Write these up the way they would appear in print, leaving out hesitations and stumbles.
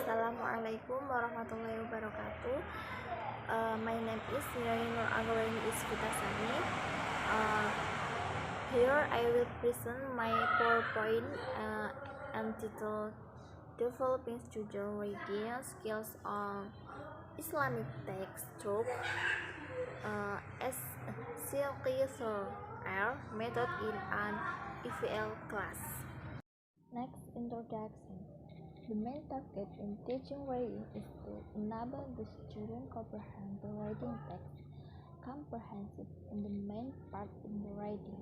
Assalamualaikum warahmatullahi wabarakatuh. My name is Ninoy Anggraeni is Fitta Sani. Here I will present my PowerPoint entitled Developing Student Reading Skills on Islamic Textbook SQ3R method in an EFL class. Next, introduction. The main target in teaching reading is to enable the student comprehend the reading text comprehensive in the main part in the reading.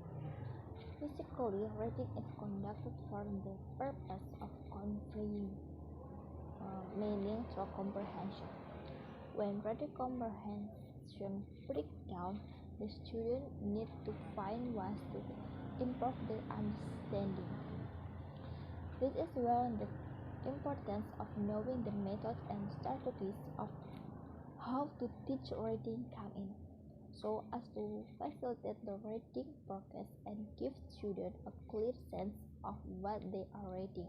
Physically, reading is conducted for the purpose of conveying meaning through comprehension. When reading comprehension breaks down, the student needs to find ways to improve their understanding. This is where the importance of knowing the methods and strategies of how to teach reading come in, so as to facilitate the reading process and give students a clear sense of what they are reading.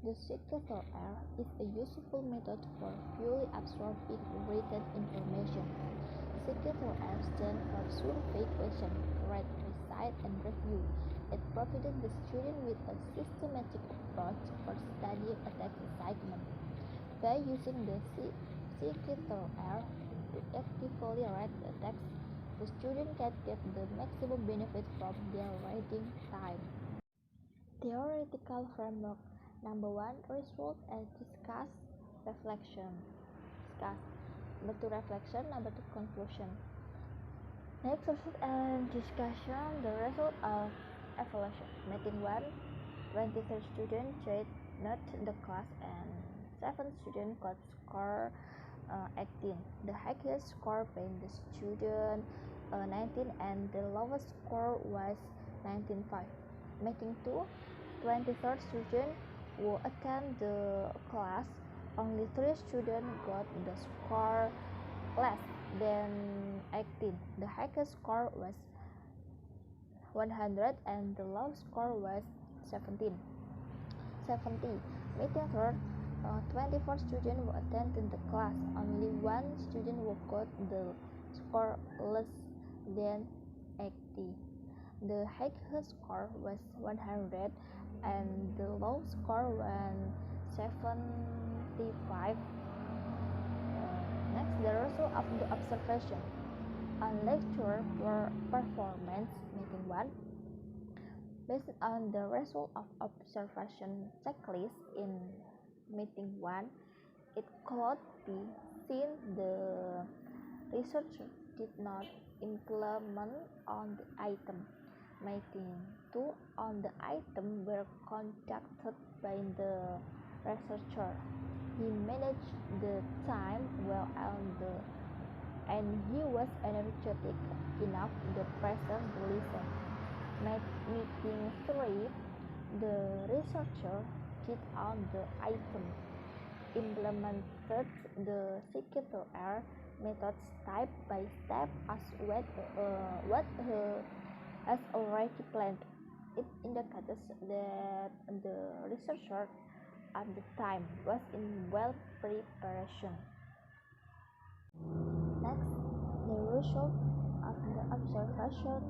The SQ3R is a useful method for fully absorbing written information. SQ3R stands for survey question, read, recite, and review. It provided the student with a systematic approach for studying a text segment. By using the SQ3R to actively read the text, the student can get the maximum benefit from their reading time. Theoretical framework. Number 1. Result and discuss. Reflection. Discuss. Number 2. Reflection. Number 2. Conclusion. Next, result and discussion. The result of evaluation. Meeting 1. 23 students joined the class and 7 students got score 18. The highest score being the student 19 and the lowest score was 19.5. Meeting 2. 23 students who attend the class, only 3 students got the score less than 18. The highest score was 100 and the lowest score was 70. Meeting 3rd, 24 students who attended the class, only 1 student who got the score less than 80. The highest score was 100 and the lowest score was 75. Next, the result of the observation. On lecture performance, meeting 1. Based on the result of observation checklist in meeting 1, it could be seen the researcher did not implement on the item. Meeting 2, on the item were conducted by the researcher. He managed the time well and he was energetic enough to present the lesson. Meeting 3, the researcher did on the item, implemented the SQ3R method step by step as what has already planned. It indicates that the researcher at the time was in well preparation. Next, the result of the observation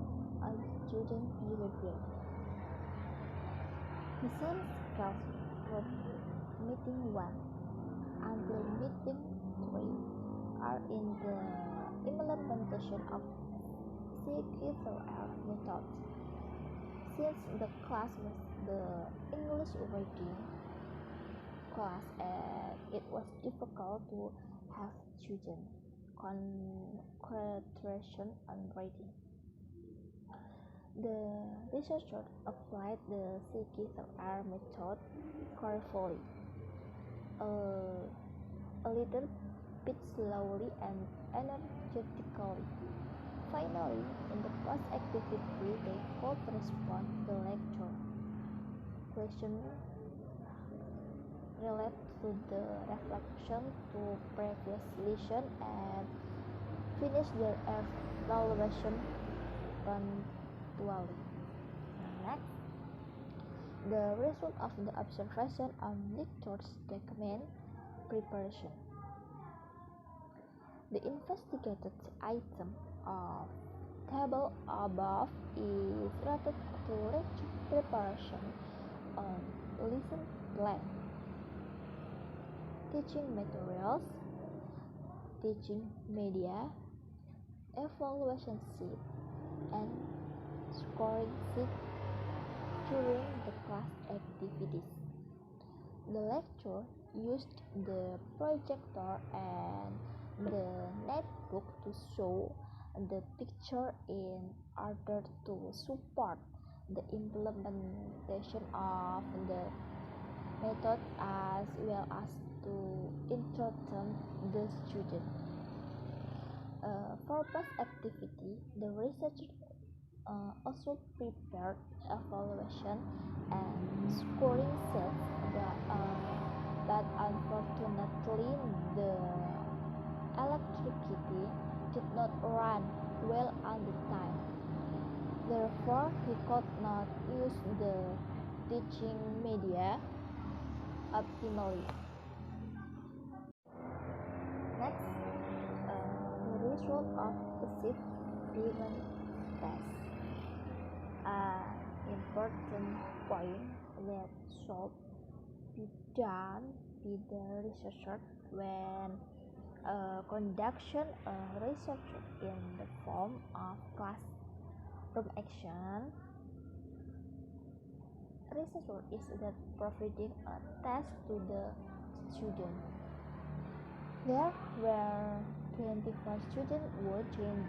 on student behavior. The same scales from meeting 1 until meeting 3 are in the implementation of SQ3R method. Since the class was the English reading class and it was difficult to have student concentration on reading, the researcher applied the SQ3R method carefully, a little bit slowly and energetically. Finally, in the post-activity, they could respond to the lecture question relate to the reflection to previous lesson and finish their evaluation punctually. Next, the result of the observation on lectures document preparation. The investigated item of table above is related to lecture preparation on lesson plan, teaching materials, teaching media, evaluation sheet, and scoring sheet during the class activities. The lecturer used the projector and the netbook to show the picture in order to support the implementation of the method as well as to entertain the student. For past activity, the researcher also prepared evaluation and scoring sets, but unfortunately the electricity did not run well at the time. Therefore, he could not use the teaching media optimally. Next, the result of passive driven test. An important point that should be done by the researcher when conduction research in the form of classroom action. Researcher is that providing a test to the student. There were 24 students who joined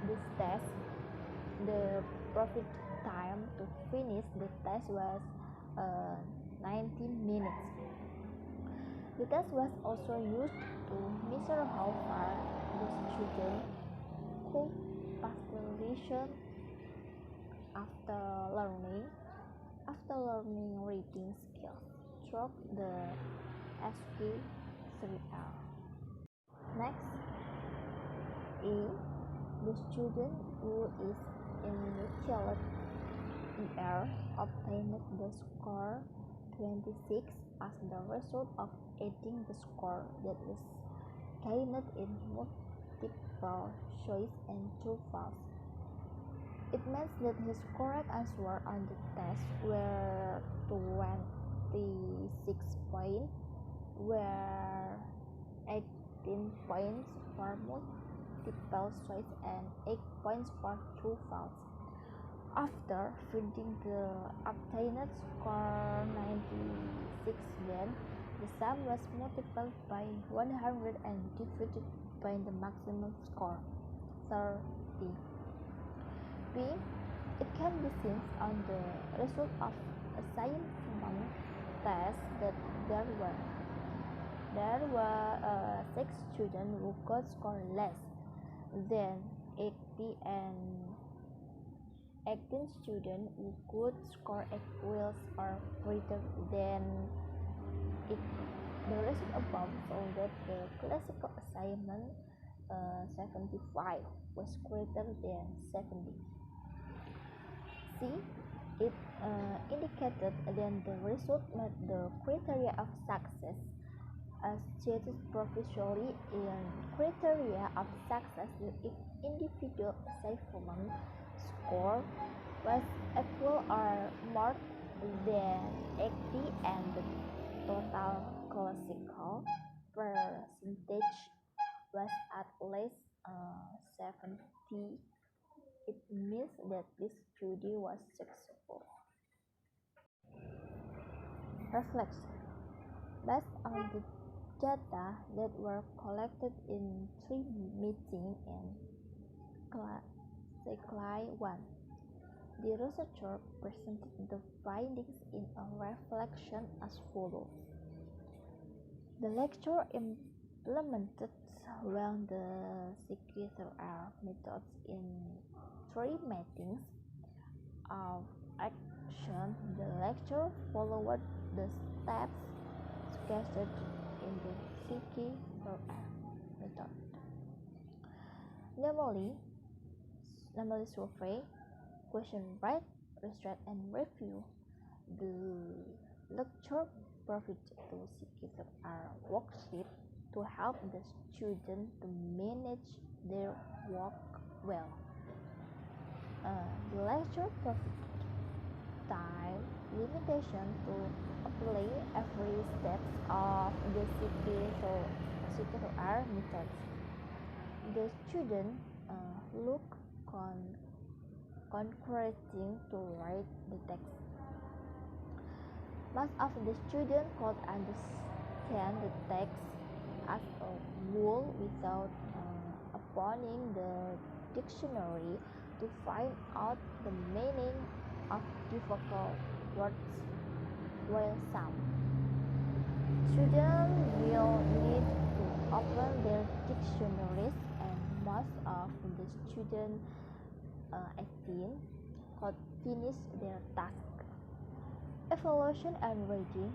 this test. The profit time to finish the test was 90 minutes. The test was also used to measure how far the student could pass the lesson after learning reading skills through the SQ3R. Next is the student who is in the child ER obtained the score 26 as the result of adding the score that was gained in multiple choice and true false. It means that his correct answer on the test were 26 points, where 18 points for multiple choice and 8 points for true false. After finding the obtained score 96, then the sum was multiplied by 100 and divided by the maximum score, 30. It can be seen on the result of assignment test that there were 6 students who got score less than 80 and 18 students who could score equals or greater than 80. The result above shows that the classical assignment 75 was greater than 70. C. It indicated that the result met the criteria of success as stated previously. In criteria of success, if individual assignment score was equal or more than 80 and the total classical percentage was at least 70, it means that this study was successful. Reflection. Based on the data that were collected in 3 meetings in Cycle 1, the researcher presented the findings in a reflection as follows. The lecture implemented well the SQ3R methods in 3 meetings of action. The lecture followed the steps suggested in the SQ3R method, namely survey, question write, research, and review. The lecture provided to SQ3R worksheet to help the student to manage their work well. The lecture provides time limitation to apply every step of the SQ3R method. The student look concretely to write the text. Most of the students could understand the text as a whole without opening the dictionary to find out the meaning of difficult words, while some students will need to open their dictionaries, and most of the students 18 could finish their task. Evaluation and rating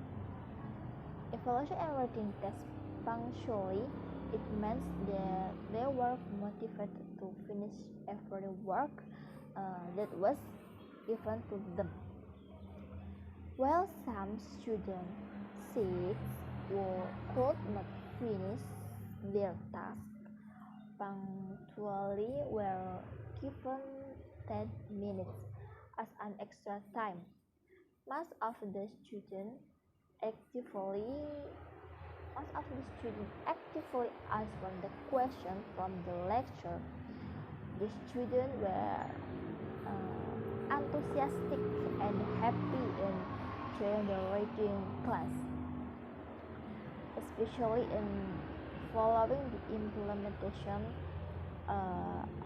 tests punctually. It means that they were motivated to finish every work that was given to them. While some students could not finish their task punctually were given 10 minutes as an extra time. Most of the students actively answered the question from the lecture. The students were enthusiastic and happy in joining the writing class, especially in following the implementation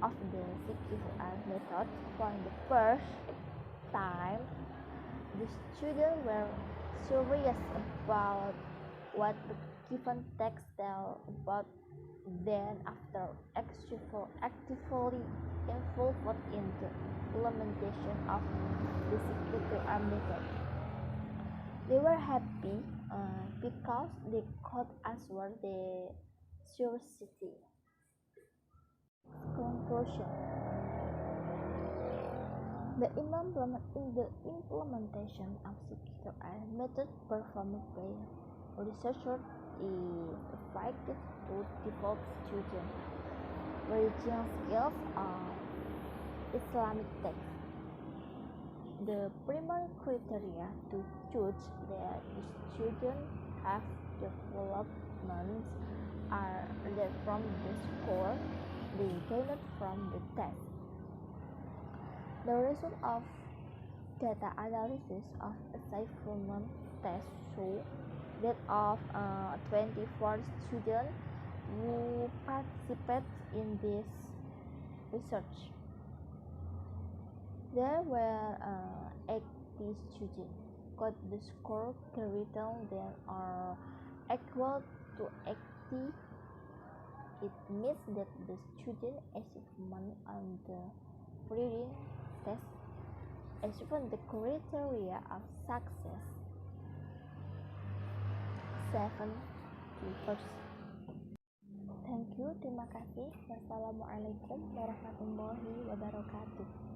of the SQ3R method for the first time. The students were curious about what the given text tells about them after actively involved in the implementation of the SQ3R method. They were happy because they could answer the curiosity. Conclusion. The implementation of SQ3R method performed by researchers is effective to develop students' reading skills of Islamic texts. The primary criteria to judge that the students have developments are that from the score they gained from the test. The result of data analysis of assignment tests show that of 24 students who participated in this research, there were 80 students got the score greater than or equal to 80. It means that the student achievement on the reading test achieved the criteria of success 70%. Thank you, terima kasih. Wassalamualaikum warahmatullahi wabarakatuh.